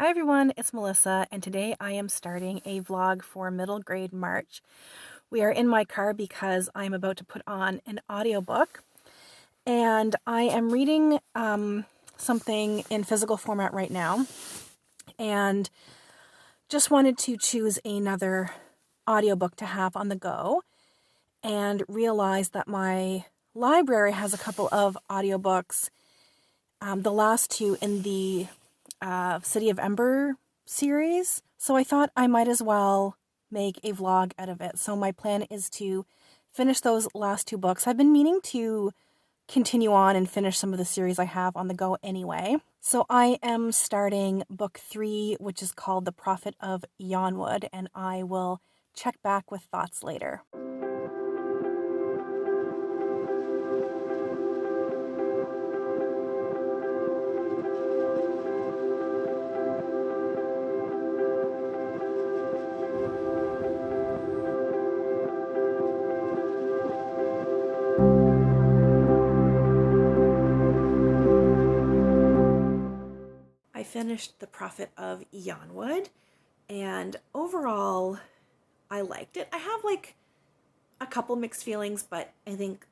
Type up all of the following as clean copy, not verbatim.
Hi everyone, it's Melissa, and today I am starting a vlog for middle grade March. We are in my car because I'm about to put on an audiobook, and I am reading something in physical format right now, and just wanted to choose another audiobook to have on the go, and realized that my library has a couple of audiobooks, the last two in the City of Ember series, so I thought I might as well make a vlog out of it. So my plan is to finish those last two books. I've been meaning to continue on and finish some of the series I have on the go anyway. So I am starting book 3, which is called The Prophet of Yonwood, and I will check back with thoughts later. I finished The Prophet of Yonwood, and overall, I liked it. I have like a couple mixed feelings, but I think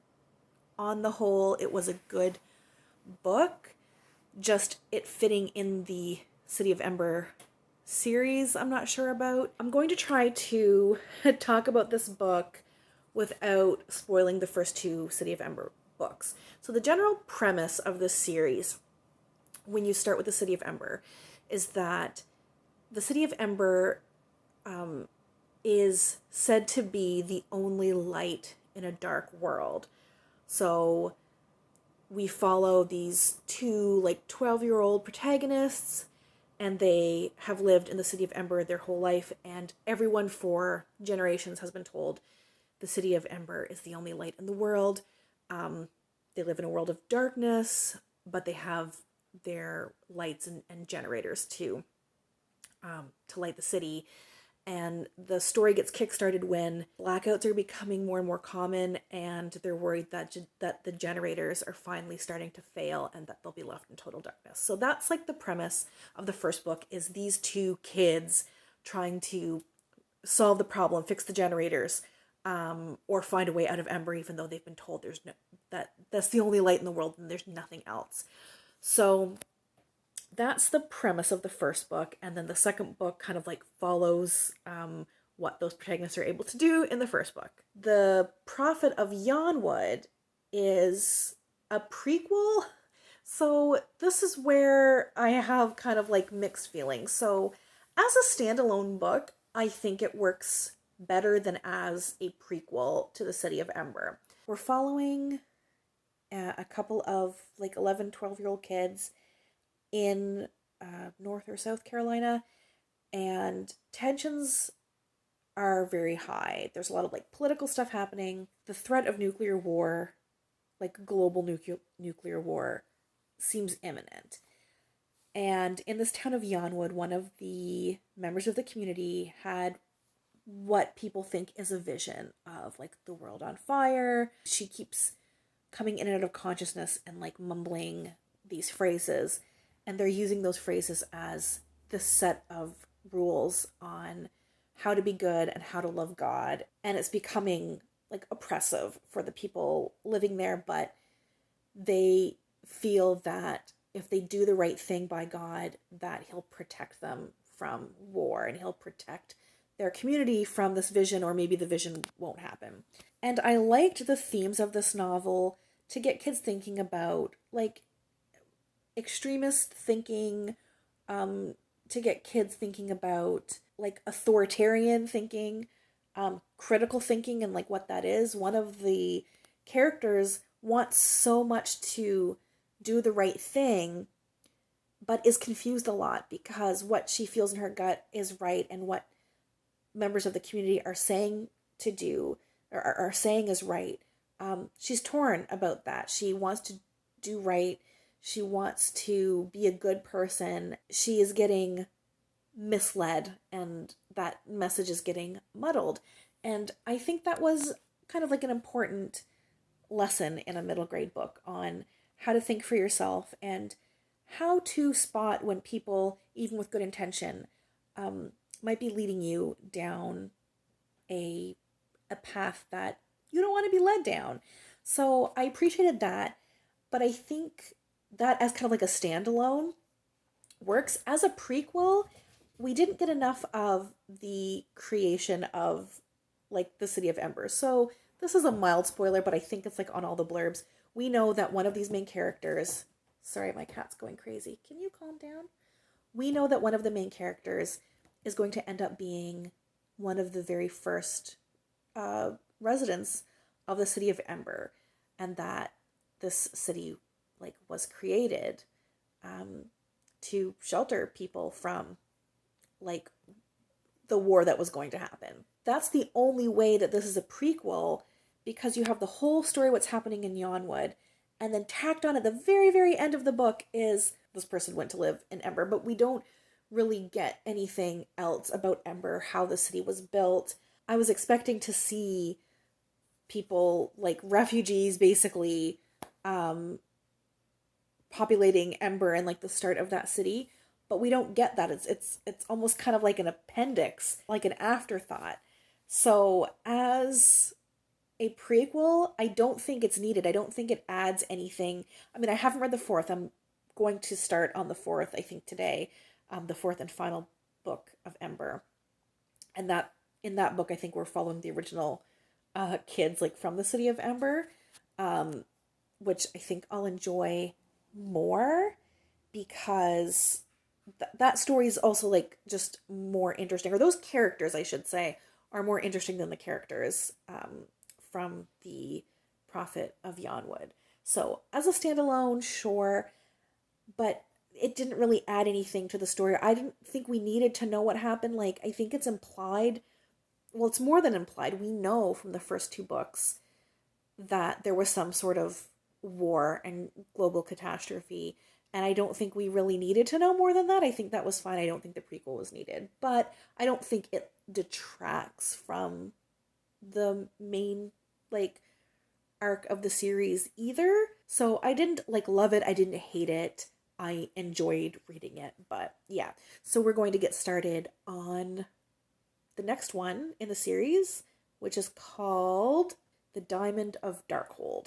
on the whole, it was a good book. Just it fitting in the City of Ember series, I'm not sure about. I'm going to try to talk about this book without spoiling the first two City of Ember books. So the general premise of this series, when you start with the City of Ember, is that the City of Ember is said to be the only light in a dark world. So we follow these two 12-year-old protagonists, and they have lived in the City of Ember their whole life, and everyone for generations has been told the City of Ember is the only light in the world. They live in a world of darkness, but they have their lights and generators to light the city. And the story gets kickstarted when blackouts are becoming more and more common, and they're worried that the generators are finally starting to fail and that they'll be left in total darkness. So that's like the premise of the first book, is these two kids trying to solve the problem, fix the generators, or find a way out of Ember, even though they've been told that's the only light in the world and there's nothing else. So that's the premise of the first book, and then the second book kind of follows what those protagonists are able to do in the first book. The Prophet of Yonwood is a prequel, so this is where I have kind of mixed feelings. So as a standalone book, I think it works better than as a prequel to the City of Ember. We're following a couple of 11, 12-year-old kids in North or South Carolina, and tensions are very high. There's a lot of political stuff happening. The threat of nuclear war, global nuclear war, seems imminent. And in this town of Yonwood, one of the members of the community had what people think is a vision of the world on fire. She keeps coming in and out of consciousness and mumbling these phrases, and they're using those phrases as the set of rules on how to be good and how to love God. And it's becoming oppressive for the people living there, but they feel that if they do the right thing by God, that he'll protect them from war and he'll protect their community from this vision, or maybe the vision won't happen. And I liked the themes of this novel to get kids thinking about extremist thinking, to get kids thinking about authoritarian thinking, critical thinking, and what that is. One of the characters wants so much to do the right thing, but is confused a lot because what she feels in her gut is right and what members of the community are saying to do or are saying is right. She's torn about that. She wants to do right. She wants to be a good person. She is getting misled, and that message is getting muddled. And I think that was kind of an important lesson in a middle grade book on how to think for yourself and how to spot when people, even with good intention, might be leading you down a path that you don't want to be led down. So I appreciated that, but I think that as kind of like a standalone works. As a prequel, we didn't get enough of the creation of like the City of Embers. So this is a mild spoiler, but I think it's like on all the blurbs. We know that one of these main characters, sorry, my cat's going crazy. Can you calm down? We know that one of the main characters is going to end up being one of the very first residents of the City of Ember, and that this city like was created to shelter people from like the war that was going to happen. That's the only way that this is a prequel, because you have the whole story, what's happening in Yonwood, and then tacked on at the very, very end of the book is this person went to live in Ember, but we don't really get anything else about Ember, how the city was built. I was expecting to see people like refugees basically populating Ember and like the start of that city, but we don't get that. It's almost kind of like an appendix, like an afterthought. So as a prequel, I don't think it's needed. I don't think it adds anything. I mean, I haven't read the fourth. I'm going to start on the fourth, I think today, the fourth and final book of Ember. And that in that book, I think we're following the original kids like from the City of Ember, which I think I'll enjoy more because that story is also like just more interesting, or those characters I should say are more interesting than the characters from the Prophet of Yonwood. So as a standalone, sure, but it didn't really add anything to the story. I didn't think we needed to know what happened. Like, I think it's implied. Well, it's more than implied. We know from the first two books that there was some sort of war and global catastrophe. And I don't think we really needed to know more than that. I think that was fine. I don't think the prequel was needed. But I don't think it detracts from the main, like, arc of the series either. So I didn't, like, love it. I didn't hate it. I enjoyed reading it. But, yeah. So we're going to get started on the next one in the series, which is called The Diamond of Darkhold.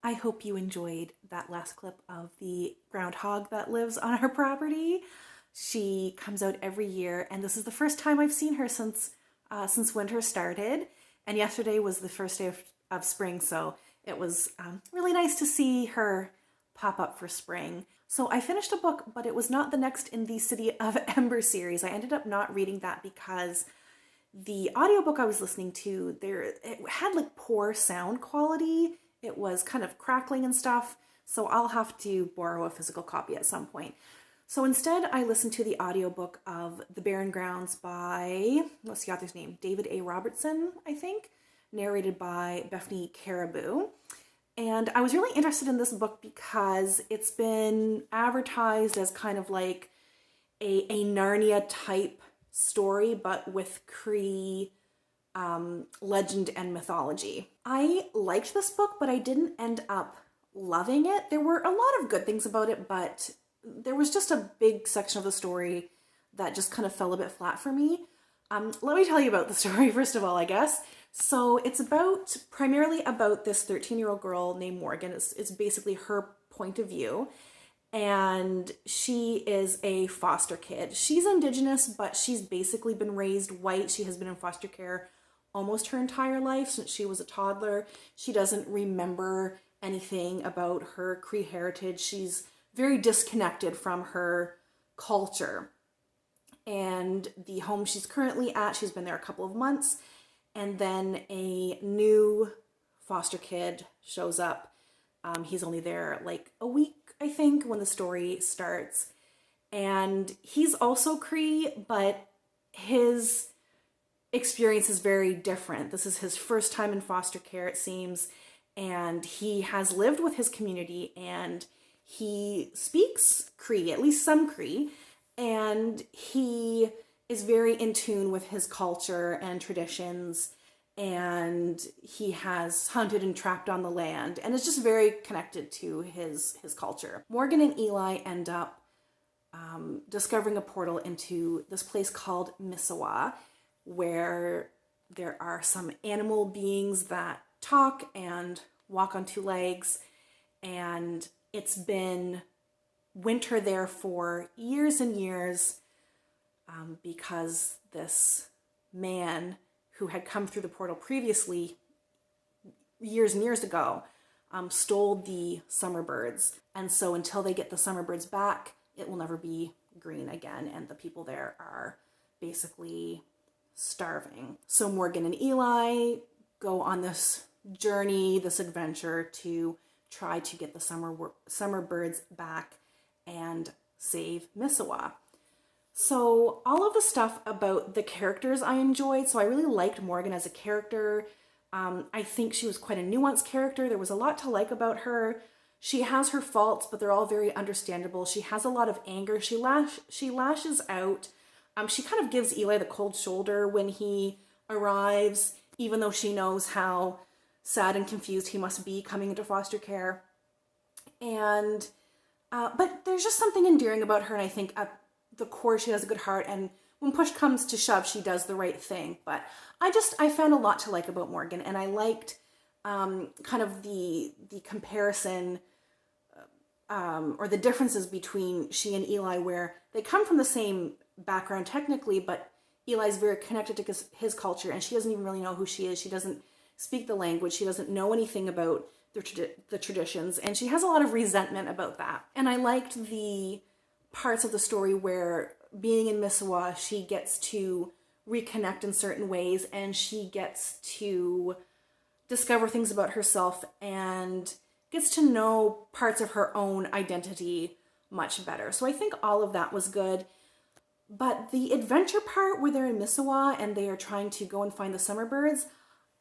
I hope you enjoyed that last clip of the groundhog that lives on our property. She comes out every year, and this is the first time I've seen her since winter started. And yesterday was the first day of spring, so it was really nice to see her pop up for spring. So I finished a book, but it was not the next in the City of Ember series. I ended up not reading that because the audiobook I was listening to, it had like poor sound quality. It was kind of crackling and stuff, so I'll have to borrow a physical copy at some point. So instead, I listened to the audiobook of The Barren Grounds by, what's the author's name? David A. Robertson, I think, narrated by Brefny Caribou. And I was really interested in this book because it's been advertised as kind of like a Narnia type story, but with Cree legend and mythology. I liked this book, but I didn't end up loving it. There were a lot of good things about it, but there was just a big section of the story that just kind of fell a bit flat for me. Let me tell you about the story, first of all, I guess. So it's primarily about this 13-year-old girl named Morgan. It's basically her point of view. And she is a foster kid. She's Indigenous, but she's basically been raised white. She has been in foster care almost her entire life since she was a toddler. She doesn't remember anything about her Cree heritage. She's very disconnected from her culture. And the home she's currently at, she's been there a couple of months, and then a new foster kid shows up. He's only there like a week, I think, when the story starts. And he's also Cree, but his experience is very different. This is his first time in foster care, it seems, and he has lived with his community, and he speaks Cree, at least some Cree, and he is very in tune with his culture and traditions, and he has hunted and trapped on the land, and is just very connected to his culture. Morgan and Eli end up discovering a portal into this place called Missawa, where there are some animal beings that talk and walk on two legs, and it's been winter there for years and years, because this man who had come through the portal previously, years and years ago, stole the summer birds. And so until they get the summer birds back, it will never be green again, and the people there are basically starving. So Morgan and Eli go on this journey, this adventure to try to get the summer birds back and save Missawa. So all of the stuff about the characters I enjoyed. So I really liked Morgan as a character. I think she was quite a nuanced character. There was a lot to like about her. She has her faults, but they're all very understandable. She has a lot of anger. She lashes out. She kind of gives Eli the cold shoulder when he arrives, even though she knows how sad and confused he must be coming into foster care. And but there's just something endearing about her, and I think at the core she has a good heart, and when push comes to shove, she does the right thing. But I found a lot to like about Morgan, and I liked kind of the comparison or the differences between she and Eli, where they come from the same background technically, but Eli's very connected to his culture, and she doesn't even really know who she is. She doesn't speak the language. She doesn't know anything about the traditions, and she has a lot of resentment about that. And I liked the parts of the story where, being in Missawa, she gets to reconnect in certain ways, and she gets to discover things about herself and gets to know parts of her own identity much better. So I think all of that was good. But the adventure part where they're in Missawa and they are trying to go and find the summer birds,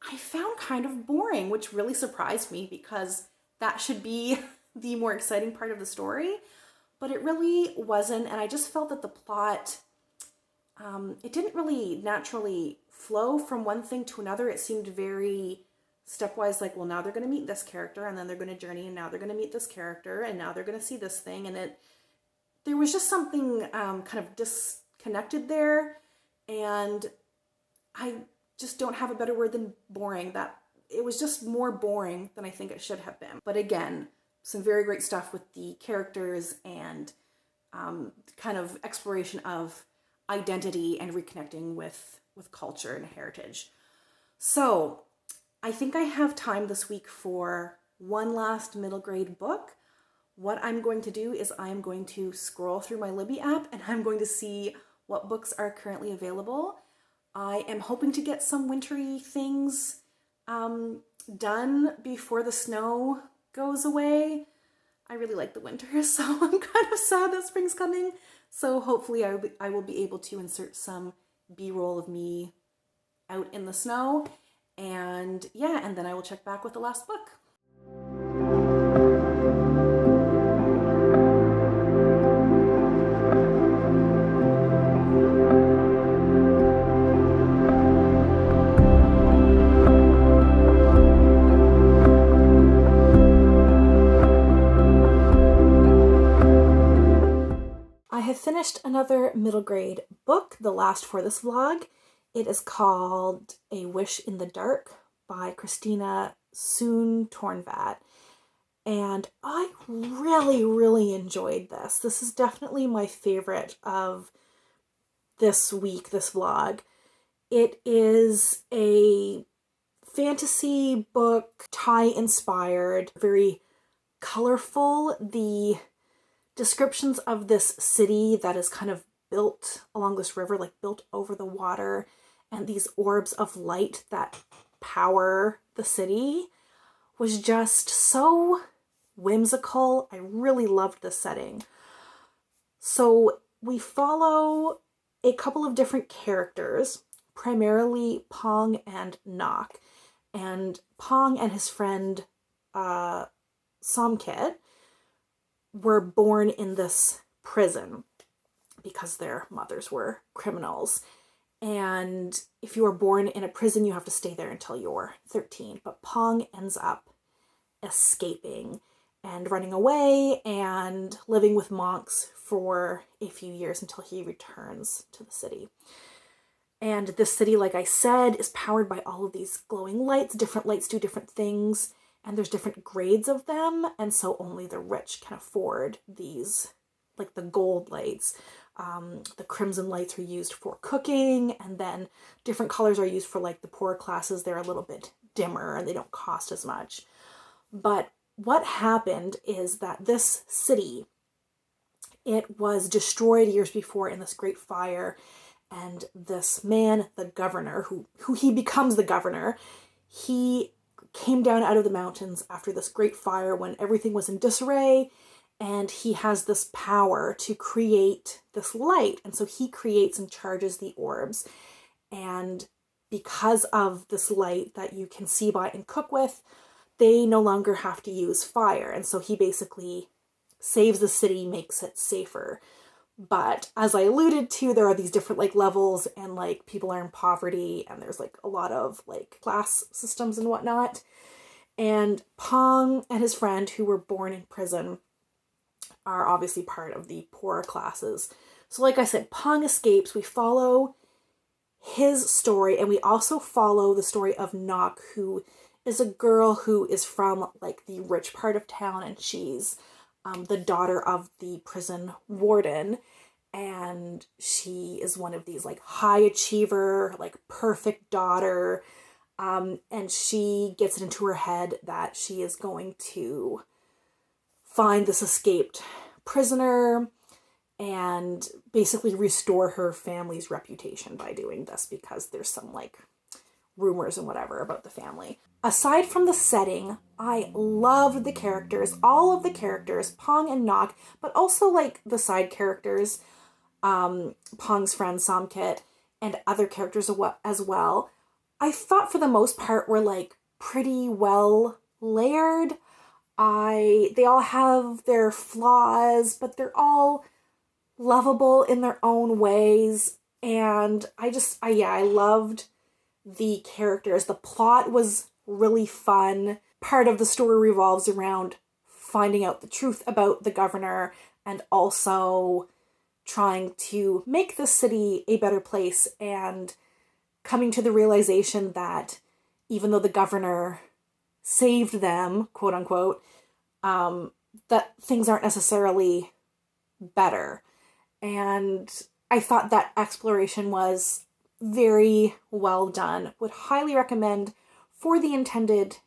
I found kind of boring, which really surprised me because that should be the more exciting part of the story. But it really wasn't, and I just felt that the plot, it didn't really naturally flow from one thing to another. It seemed very stepwise, like, well, now they're going to meet this character, and then they're going to journey, and now they're going to meet this character, and now they're going to see this thing, and there was just something kind of disconnected there, and I just don't have a better word than boring. That it was just more boring than I think it should have been. But again, some very great stuff with the characters and kind of exploration of identity and reconnecting with culture and heritage. So I think I have time this week for one last middle grade book. What I'm going to do is I'm going to scroll through my Libby app, and I'm going to see what books are currently available. I am hoping to get some wintry things done before the snow goes away. I really like the winter, so I'm kind of sad that spring's coming. So hopefully I will be able to insert some B-roll of me out in the snow. And yeah, and then I will check back with the last book. I have finished another middle grade book, the last for this vlog. It is called A Wish in the Dark by Christina Soontornvat. And I really, really enjoyed this. This is definitely my favorite of this week, this vlog. It is a fantasy book, Thai inspired, very colorful. The descriptions of this city that is kind of built along this river, like built over the water, and these orbs of light that power the city was just so whimsical. I really loved the setting. So we follow a couple of different characters, primarily Pong and Knock. And Pong and his friend Soontornvat were born in this prison because their mothers were criminals. And if you are born in a prison, you have to stay there until you're 13. But Pong ends up escaping and running away and living with monks for a few years until he returns to the city. And this city, like I said, is powered by all of these glowing lights. Different lights do different things, and there's different grades of them, and so only the rich can afford these, like the gold lights. The crimson lights are used for cooking, and then different colors are used for like the poorer classes. They're a little bit dimmer and they don't cost as much. But what happened is that this city, it was destroyed years before in this great fire, and this man, the governor, who he becomes the governor, he came down out of the mountains after this great fire when everything was in disarray, and he has this power to create this light. And so he creates and charges the orbs. And because of this light that you can see by and cook with, they no longer have to use fire. And so he basically saves the city, makes it safer. But as I alluded to, there are these different like levels, and like people are in poverty, and there's like a lot of like class systems and whatnot. And Pong and his friend, who were born in prison, are obviously part of the poorer classes. So like I said, Pong escapes. We follow his story, and we also follow the story of Nok, who is a girl who is from like the rich part of town, and she's the daughter of the prison warden, and she is one of these like high achiever, like perfect daughter, and she gets it into her head that she is going to find this escaped prisoner and basically restore her family's reputation by doing this, because there's some like rumors and whatever about the family. Aside from the setting, I loved the characters, all of the characters, Pong and Nok, but also like the side characters, Pong's friend Soontornvat, and other characters as well. I thought for the most part were like pretty well layered. They all have their flaws, but they're all lovable in their own ways. And I loved the characters. The plot was really fun. Part of the story revolves around finding out the truth about the governor, and also trying to make the city a better place, and coming to the realization that even though the governor saved them, quote unquote, that things aren't necessarily better. And I thought that exploration was very well done. Would highly recommend for the intended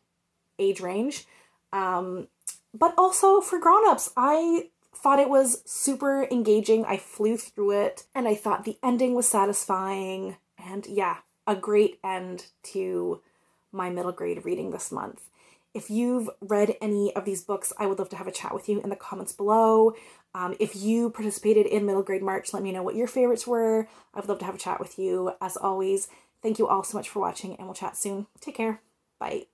age range, but also for grown-ups. I thought it was super engaging. I flew through it, and I thought the ending was satisfying, and yeah, a great end to my middle grade reading this month. If you've read any of these books, I would love to have a chat with you in the comments below. If you participated in Middle Grade March, let me know what your favorites were. I would love to have a chat with you. As always, thank you all so much for watching, and we'll chat soon. Take care. Bye.